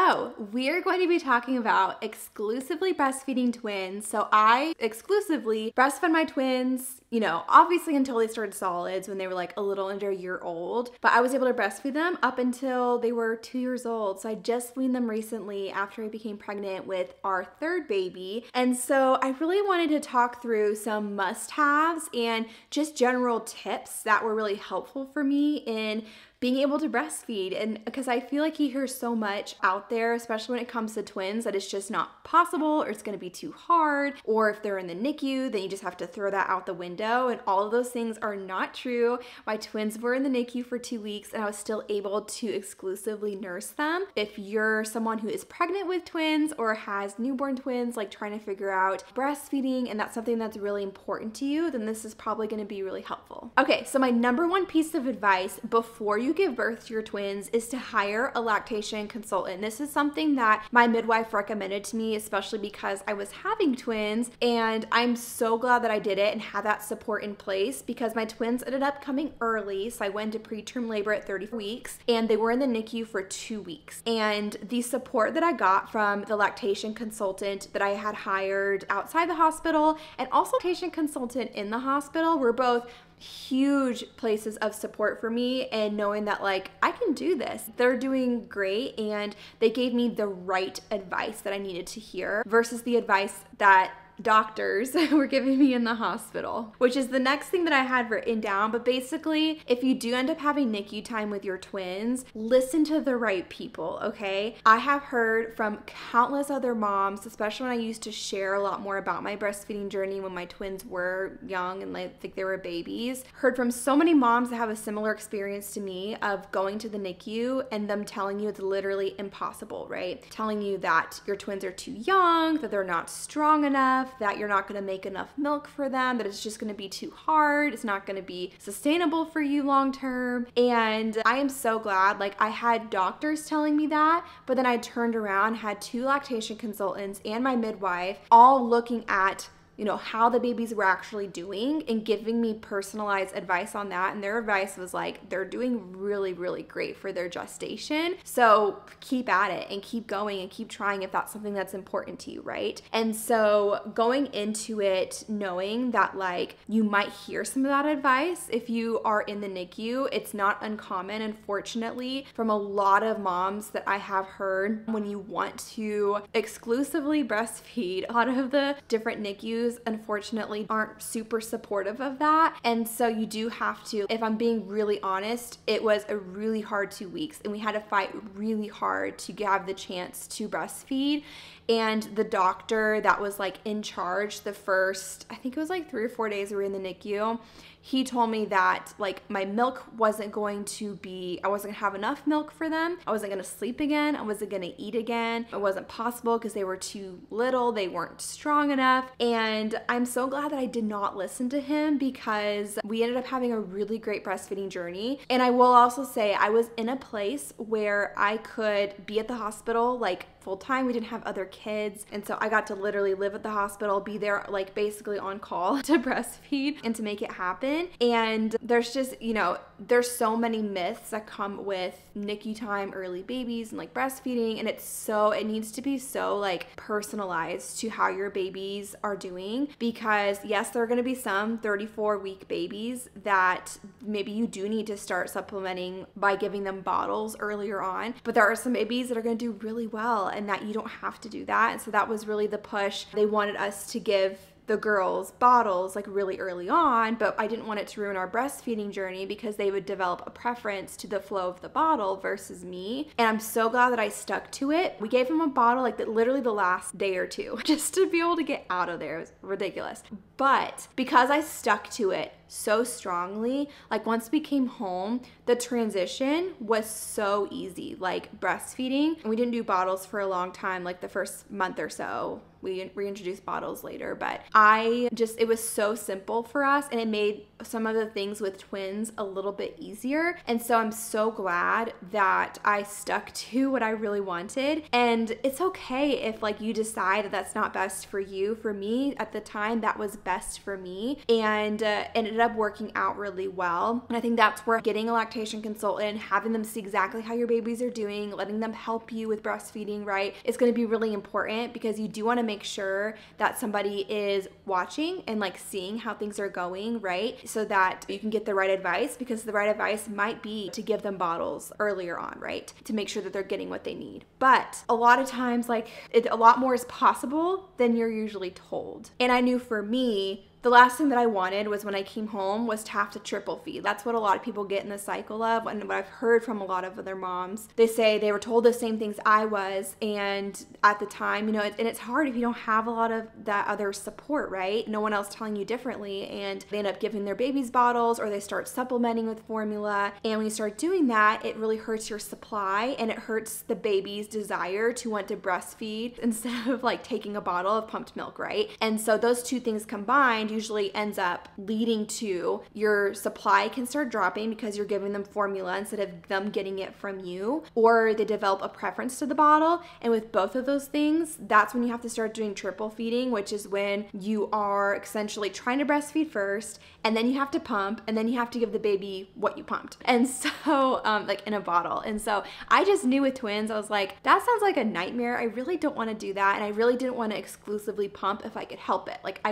So we are going to be talking about exclusively breastfeeding twins. So I exclusively breastfed my twins, obviously until they started solids when they were like a little under a year old, but I was able to breastfeed them up until they were 2 years old. So I just weaned them recently after I became pregnant with our third baby. And so I really wanted to talk through some must-haves and just general tips that were really helpful for me in being able to breastfeed. And because I feel like you hear so much out there, especially when it comes to twins, that it's just not possible or it's gonna be too hard, or if they're in the NICU, then you just have to throw that out the window. And all of those things are not true. My twins were in the NICU for 2 weeks and I was still able to exclusively nurse them. If you're someone who is pregnant with twins or has newborn twins, like trying to figure out breastfeeding, and that's something that's really important to you, then this is probably gonna be really helpful. Okay, so my number one piece of advice before you give birth to your twins is to hire a lactation consultant. This is something that my midwife recommended to me, especially because I was having twins, and I'm so glad that I did it and had that support in place because my twins ended up coming early. So I went to preterm labor at 30 weeks and they were in the NICU for 2 weeks. And the support that I got from the lactation consultant that I had hired outside the hospital and also lactation consultant in the hospital were both huge places of support for me, and knowing that like I can do this. They're doing great and they gave me the right advice that I needed to hear versus the advice that doctors were giving me in the hospital, which is the next thing that I had written down. But basically, if you do end up having NICU time with your twins, listen to the right people, okay? I have heard from countless other moms, especially when I used to share a lot more about my breastfeeding journey when my twins were young and I think they were babies, heard from so many moms that have a similar experience to me of going to the NICU and them telling you it's literally impossible, right? Telling you that your twins are too young, that they're not strong enough, that you're not going to make enough milk for them, that it's just going to be too hard, it's not going to be sustainable for you long term. And I am so glad, like I had doctors telling me that, but then I turned around, had 2 lactation consultants and my midwife all looking at how the babies were actually doing and giving me personalized advice on that. And their advice was like, they're doing really, really great for their gestation. So keep at it and keep going and keep trying if that's something that's important to you, right? And so going into it, knowing that like you might hear some of that advice if you are in the NICU, it's not uncommon, unfortunately, from a lot of moms that I have heard when you want to exclusively breastfeed. A lot of the different NICUs unfortunately aren't super supportive of that. And so you do have to, if I'm being really honest, it was a really hard 2 weeks and we had to fight really hard to have the chance to breastfeed. And the doctor that was like in charge the first, I think it was like 3 or 4 days we were in the NICU, he told me that like my milk wasn't going to be, I wasn't gonna have enough milk for them. I wasn't gonna sleep again. I wasn't gonna eat again. It wasn't possible because they were too little. They weren't strong enough. And I'm so glad that I did not listen to him because we ended up having a really great breastfeeding journey. And I will also say I was in a place where I could be at the hospital like full time. We didn't have other kids. And so I got to literally live at the hospital, be there like basically on call to breastfeed and to make it happen. And there's just, there's so many myths that come with NICU time, early babies, and like breastfeeding. And it needs to be so like personalized to how your babies are doing, because yes, there are going to be some 34-week babies that maybe you do need to start supplementing by giving them bottles earlier on. But there are some babies that are going to do really well and that you don't have to do that. And so that was really the push. They wanted us to give the girls bottles like really early on, but I didn't want it to ruin our breastfeeding journey because they would develop a preference to the flow of the bottle versus me. And I'm so glad that I stuck to it. We gave them a bottle like literally the last day or two just to be able to get out of there. It was ridiculous. But because I stuck to it so strongly, like once we came home, the transition was so easy. Like breastfeeding, we didn't do bottles for a long time, like the first month or so. We reintroduced bottles later, but it was so simple for us, and it made some of the things with twins a little bit easier. And so I'm so glad that I stuck to what I really wanted. And it's okay if like you decide that that's not best for you. For me at the time, that was best for me, and it ended ended up working out really well. And I think that's where getting a lactation consultant, having them see exactly how your babies are doing, letting them help you with breastfeeding, right, is going to be really important, because you do want to make sure that somebody is watching and like seeing how things are going, right, so that you can get the right advice, because the right advice might be to give them bottles earlier on, right, to make sure that they're getting what they need. But a lot of times, like, a lot more is possible than you're usually told. And I knew for me, the last thing that I wanted was when I came home was to have to triple feed. That's what a lot of people get in the cycle of, and what I've heard from a lot of other moms. They say they were told the same things I was, and at the time, you know, and it's hard if you don't have a lot of that other support, right? No one else telling you differently, and they end up giving their babies bottles, or they start supplementing with formula. And when you start doing that, it really hurts your supply, and it hurts the baby's desire to want to breastfeed instead of like taking a bottle of pumped milk, right? And so those two things combined usually ends up leading to your supply can start dropping because you're giving them formula instead of them getting it from you, or they develop a preference to the bottle. And with both of those things, that's when you have to start doing triple feeding, which is when you are essentially trying to breastfeed first, and then you have to pump, and then you have to give the baby what you pumped. And so like in a bottle. And so I just knew with twins, I was like, that sounds like a nightmare. I really don't want to do that. And I really didn't want to exclusively pump if I could help it. Like I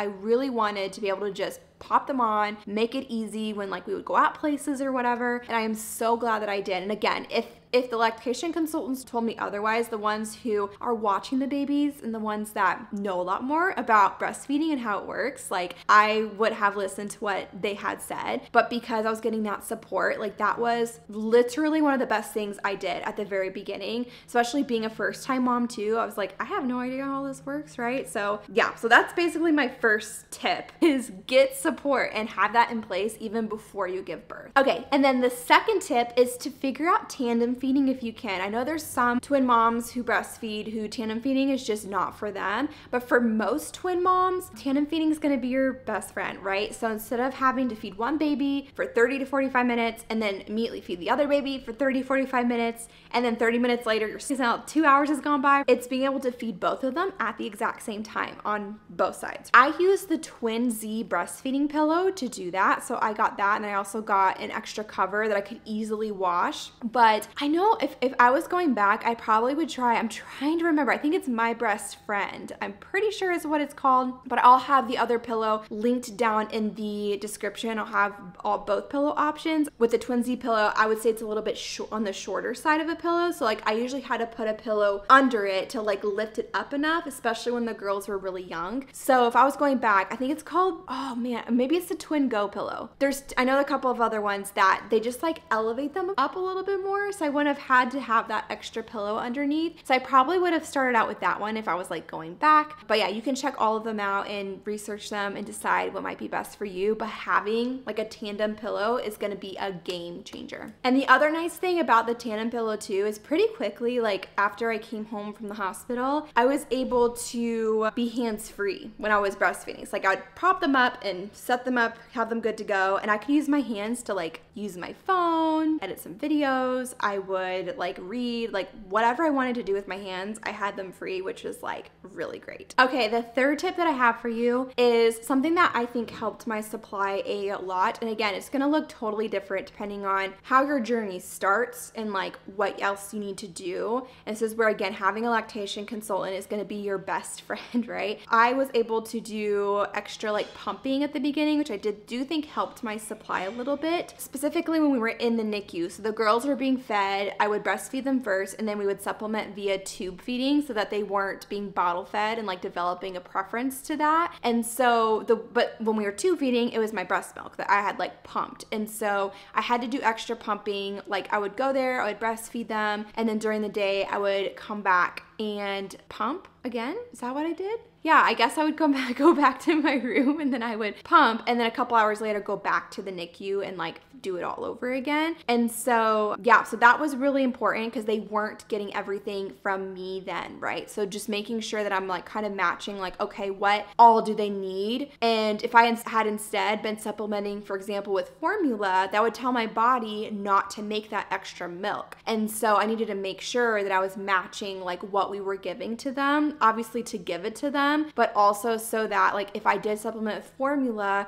really wanted to be able to just pop them on, make it easy when like we would go out places or whatever. And I am so glad that I did. And again, if the lactation consultants told me otherwise, the ones who are watching the babies and the ones that know a lot more about breastfeeding and how it works, like I would have listened to what they had said. But because I was getting that support, like that was literally one of the best things I did at the very beginning, especially being a first-time mom too. I was like, I have no idea how this works, right? So yeah, so that's basically my first tip, is get support and have that in place even before you give birth. Okay, and then the second tip is to figure out tandem feeding if you can. I know there's some twin moms who breastfeed who tandem feeding is just not for them, but for most twin moms, tandem feeding is gonna be your best friend, right? So instead of having to feed one baby for 30 to 45 minutes and then immediately feed the other baby for 30 to 45 minutes, and then 30 minutes later, you're seeing out 2 hours has gone by, it's being able to feed both of them at the exact same time on both sides. I use the Twin Z breastfeeding pillow to do that. So I got that, and I also got an extra cover that I could easily wash. But I know if I was going back, I probably would try, I'm trying to remember, I think it's My Breast Friend. I'm pretty sure is what it's called, but I'll have the other pillow linked down in the description. I'll have both pillow options. With the Twin Z pillow, I would say it's a little bit on the shorter side of a pillow. So like I usually had to put a pillow under it to like lift it up enough, especially when the girls were really young. So if I was going back, I think it's called, oh man, maybe it's the Twin Go pillow. I know a couple of other ones that they just like elevate them up a little bit more. So I wouldn't have had to have that extra pillow underneath. So I probably would have started out with that one if I was like going back. But yeah, you can check all of them out and research them and decide what might be best for you. But having like a tandem pillow is going to be a game changer. And the other nice thing about the tandem pillow too is pretty quickly, like after I came home from the hospital, I was able to be hands-free when I was breastfeeding. It's like I'd prop them up and set them up, have them good to go, and I could use my hands to like use my phone, edit some videos. I would like read, like whatever I wanted to do with my hands, I had them free, which was like really great. Okay, the third tip that I have for you is something that I think helped my supply a lot. And again, it's gonna look totally different depending on how your journey starts and like what else you need to do. And this is where, again, having a lactation consultant is gonna be your best friend, right? I was able to do extra like pumping at the beginning, which I do think helped my supply a little bit, specifically when we were in the NICU. So the girls were being fed, I would breastfeed them first, and then we would supplement via tube feeding so that they weren't being bottle fed and like developing a preference to that. And so but when we were tube feeding, it was my breast milk that I had like pumped. And so I had to do extra pumping. Like I would go there, I would breastfeed them, and then during the day I would come back and pump again. Is that what I did? Yeah, I guess I would go back to my room, and then I would pump, and then a couple hours later go back to the NICU and like do it all over again. And so yeah, so that was really important because they weren't getting everything from me then, right? So just making sure that I'm like kind of matching like, okay, what all do they need? And if I had instead been supplementing, for example, with formula, that would tell my body not to make that extra milk. And so I needed to make sure that I was matching like what we were giving to them, obviously to give it to them, but also so that like if I did supplement with formula,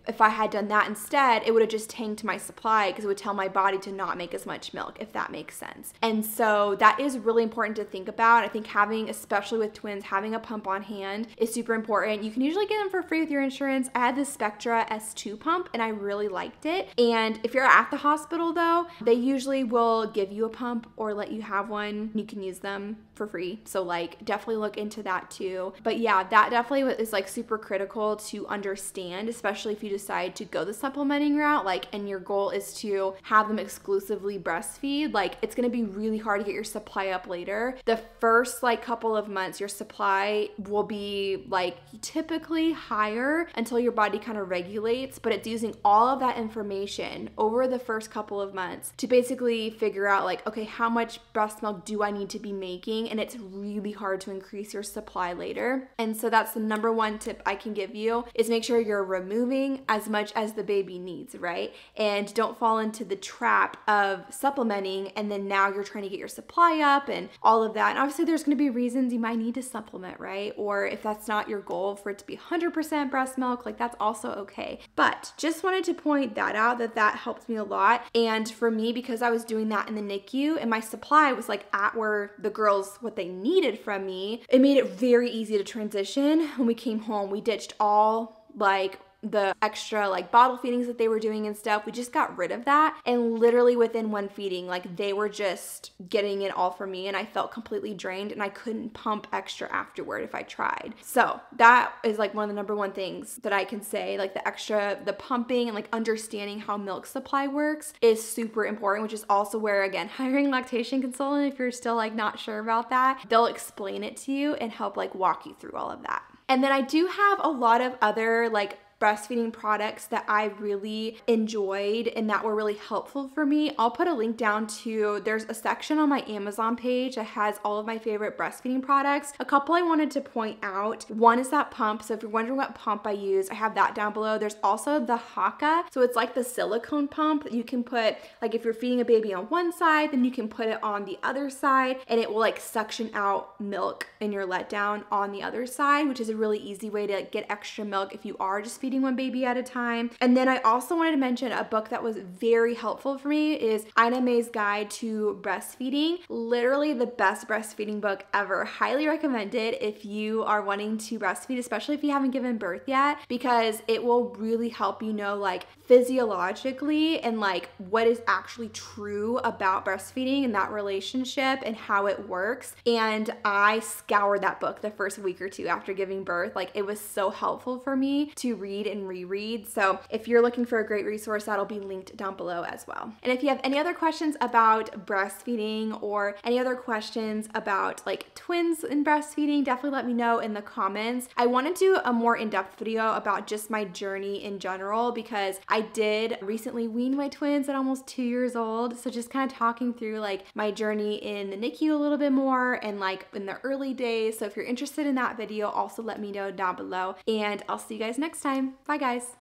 if I had done that instead, it would have just tanked my supply because it would tell my body to not make as much milk, if that makes sense. And so that is really important to think about. I think having, especially with twins, having a pump on hand is super important. You can usually get them for free with your insurance. I had the Spectra S2 pump and I really liked it. And if you're at the hospital though, they usually will give you a pump or let you have one. You can use them for free. So like definitely look into that too. But yeah, that definitely is like super critical to understand, especially if you decide to go the supplementing route, like, and your goal is to have them exclusively breastfeed. Like, it's going to be really hard to get your supply up later. The first like couple of months, your supply will be like typically higher until your body kind of regulates, but it's using all of that information over the first couple of months to basically figure out like, okay, how much breast milk do I need to be making? And it's really hard to increase your supply later. And so that's the number one tip I can give you, is make sure you're removing as much as the baby needs, right? And don't fall into the trap of supplementing and then now you're trying to get your supply up and all of that. And obviously there's going to be reasons you might need to supplement, right? Or if that's not your goal for it to be 100% breast milk, like that's also okay. But just wanted to point that out, that helped me a lot. And for me, because I was doing that in the NICU and my supply was like at where the girls, what they needed from me, it made it very easy to transition. When we came home, we ditched all like the extra like bottle feedings that they were doing and stuff. We just got rid of that, and literally within one feeding, like they were just getting it all from me and I felt completely drained and I couldn't pump extra afterward if I tried. So that is like one of the number one things that I can say, like the pumping and like understanding how milk supply works is super important, which is also where, again, hiring a lactation consultant, if you're still like not sure about that, they'll explain it to you and help like walk you through all of that. And then I do have a lot of other like breastfeeding products that I really enjoyed and that were really helpful for me. I'll put a link down to, there's a section on my Amazon page that has all of my favorite breastfeeding products. A couple I wanted to point out. One is that pump. So if you're wondering what pump I use, I have that down below. There's also the Haka. So it's like the silicone pump that you can put, like if you're feeding a baby on one side, then you can put it on the other side and it will like suction out milk in your letdown on the other side, which is a really easy way to like get extra milk if you are just feeding one baby at a time. And then I also wanted to mention a book that was very helpful for me is Ina May's Guide to Breastfeeding. Literally the best breastfeeding book ever. Highly recommended if you are wanting to breastfeed, especially if you haven't given birth yet, because it will really help you know like physiologically and like what is actually true about breastfeeding and that relationship and how it works. And I scoured that book the first week or two after giving birth. Like it was so helpful for me to read and reread. So if you're looking for a great resource, that'll be linked down below as well. And if you have any other questions about breastfeeding or any other questions about like twins and breastfeeding, definitely let me know in the comments. I want to do a more in-depth video about just my journey in general because I did recently wean my twins at almost 2 years old. So just kind of talking through like my journey in the NICU a little bit more and like in the early days. So if you're interested in that video, also let me know down below and I'll see you guys next time. Bye guys.